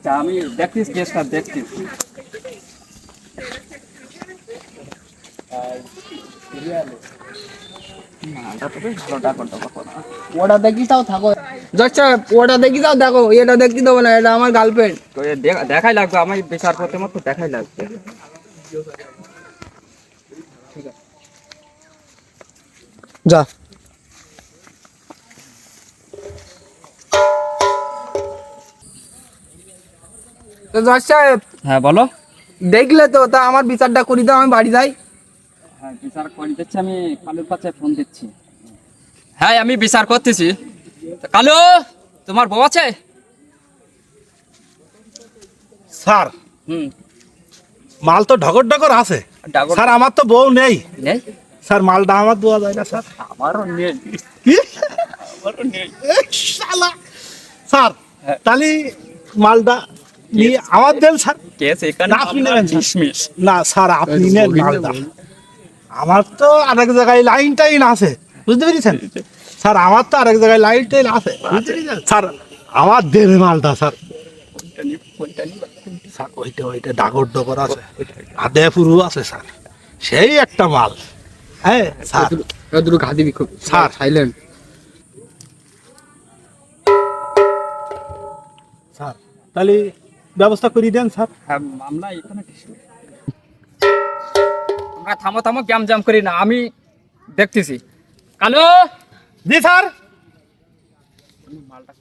আচ্ছা আমি দেখতেছি কেসটা দেখতেছি। ওটা দেখি তাও থাকো আচ্ছা, ওটা দেখি তাও দেখো, এটা দেখতে দেবো না, এটা আমার গার্লফ্রেন্ড। তো দেখাই লাগবে, আমি বিচার করতে মতো দেখাই লাগবে। যা তো জজ সাহেব, হ্যাঁ বলো। দেখলে তো, তা আমার বিচারটা করি দাও, আমি বাড়ি যাই। হ্যাঁ বিচার করে দিচ্ছি, আমি কালুর কাছে ফোন দিচ্ছি। হ্যাঁ আমি বিচার করতেছি। কালু, তোমার বউ আছে? স্যার হুম। মাল তো ঢগর ঢগর আছে ডাগর স্যার, আমার তো বউ নেই নেই? স্যার, মালটা আমার দেওয়া যায় না স্যার। আমারও নেই। কি? আমারও নেই। এই শালা! স্যার তাহলে মালটা নিয়ে আমার দেন স্যার। কেস এখানে না, আপনি নেবেন স্যার। ডিসমিস। না স্যার, আপনি নেন মালটা। আমার তো আরেক জায়গায় লাইন টাইন আছে, বুঝতে পেরেছেন স্যার? আমার তো আরেক জায়গায় লাইন টাইন আছে, বুঝতে পেরেছেন স্যার? আমার দেবে মালটা স্যার। স্যার ওইটা ডাগর ডগর আছে, আদে পুরু আছে স্যার, সেই একটা মাল। হ্যাঁ স্যার, দুটো ঘা দিবি খুব স্যার। সাইলেন্ট। স্যার তাহলে ব্যবস্থা করে দেন স্যার। হ্যাঁ মামলা এখানে ডিসমিস। আমরা থামো থামো, জ্যাম জ্যাম করি না, আমি দেখতেছি। কালু, জি স্যার। মালটা